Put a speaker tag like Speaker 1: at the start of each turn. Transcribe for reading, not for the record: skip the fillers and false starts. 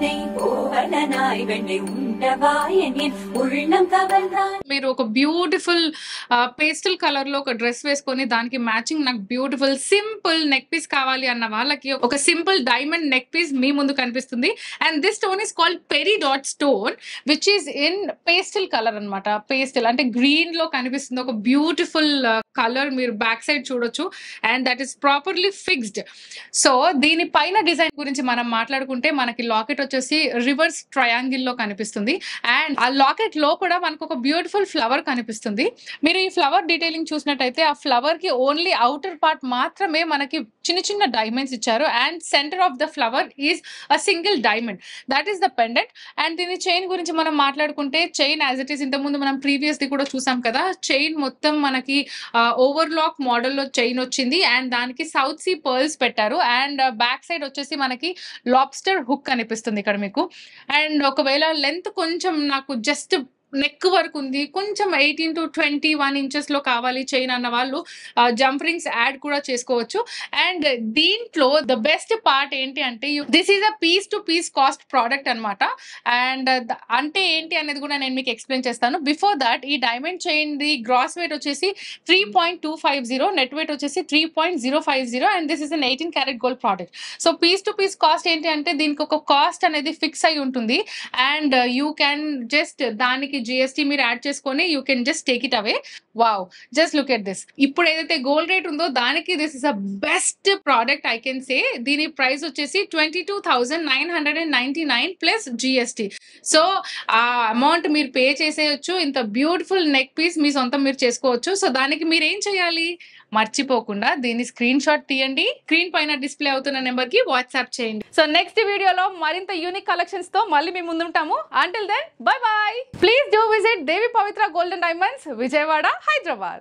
Speaker 1: என்னை கோவலனாய் வெண்ணை உண்டவாயன் என் உள்ளம் கவர்ந்தான்.
Speaker 2: మీరు ఒక బ్యూటిఫుల్ పేస్టల్ కలర్ లో ఒక డ్రెస్ వేసుకొని దానికి మ్యాచింగ్ నాకు బ్యూటిఫుల్ సింపుల్ నెక్ పీస్ కావాలి అన్న వాళ్ళకి ఒక సింపుల్ డైమండ్ నెక్ పీస్ మీ ముందు కనిపిస్తుంది. And this stone is called peri dot stone which is in pastel colour అనమాట. పేస్టల్ అంటే గ్రీన్ లో కనిపిస్తుంది. ఒక బ్యూటిఫుల్ కలర్ మీరు బ్యాక్ సైడ్ చూడొచ్చు. And that is properly fixed. So దీని పైన డిజైన్ గురించి మనం మాట్లాడుకుంటే మనకి లాకెట్ వచ్చేసి రివర్స్ ట్రయాంగిల్ లో కనిపిస్తుంది. అండ్ ఆ లాకెట్ లో కూడా మనకు ఒక బ్యూటిఫుల్ ఫ్లవర్ కనిపిస్తుంది. మీరు ఈ ఫ్లవర్ డీటెయిలింగ్ చూసినట్టయితే ఆ ఫ్లవర్ కి ఓన్లీ అవుటర్ పార్ట్ మాత్రమే మనకి చిన్న చిన్న డైమండ్స్ ఇచ్చారు. And centre of the flower is a single diamond, that is the pendant. And దీని చైన్ గురించి మనం మాట్లాడుకుంటే చైన్ యాజ్ ఇట్ ఈస్ ఇంతకుముందు మనం ప్రీవియస్ ది కూడా చూసాం కదా. చైన్ మొత్తం మనకి ఓవర్లాక్ మోడల్లో చైన్ వచ్చింది. అండ్ దానికి సౌత్ సీ పర్ల్స్ పెట్టారు. అండ్ బ్యాక్ సైడ్ వచ్చేసి మనకి లాబ్స్టర్ హుక్ కనిపిస్తుంది ఇక్కడ మీకు. అండ్ ఒకవేళ లెంత్ కొంచెం నాకు జస్ట్ నెక్ వరకు ఉంది, కొంచెం 18 to 21 inches లో కావాలి చైన్ అన్న వాళ్ళు జంప్ రింగ్స్ యాడ్ కూడా చేసుకోవచ్చు. అండ్ దీంట్లో ద బెస్ట్ పార్ట్ ఏంటి అంటే this is a piece to piece cost product అనమాట. అండ్ అంటే ఏంటి అనేది కూడా నేను మీకు ఎక్స్ప్లెయిన్ చేస్తాను. బిఫోర్ దట్ ఈ diamond chain the gross weight వచ్చేసి 3.250, నెట్ వెయిట్ వచ్చేసి 3.050. And this is an 18 karat gold product. So piece to piece cost ఏంటి అంటే దీనికి ఒక కాస్ట్ అనేది ఫిక్స్ అయి ఉంటుంది. అండ్ యూ క్యాన్ జస్ట్ దానికి జిఎస్టీ మీరు యాడ్ చేసుకొని you can just take it away. Wow, just look at this. ఇప్పుడు ఏదైతే గోల్డ్ రేట్ ఉందో దానికి this is a best product I can say. దీని ప్రైస్ వచ్చేసి 22,999 ప్లస్ జిఎస్టీ. సో ఆ అమౌంట్ మీరు పే చేసేయచ్చు. ఇంత బ్యూటిఫుల్ నెక్ పీస్ మీ సొంతం మీరు చేసుకోవచ్చు. సో దానికి మీరు ఏం చేయాలి, మర్చిపోకుండా దీన్ని స్క్రీన్ షాట్ తీయండి, స్క్రీన్ పైన డిస్ప్లే అవుతున్న నెంబర్ కి వాట్సాప్ చేయండి. సో నెక్స్ట్ వీడియోలో మరింత యూనిక్ కలెక్షన్స్ తో మళ్ళీ మేము ముందుంటాము. Until then bye bye. Please do visit Devi Pavitra Golden Diamonds, Vijayawada, Hyderabad.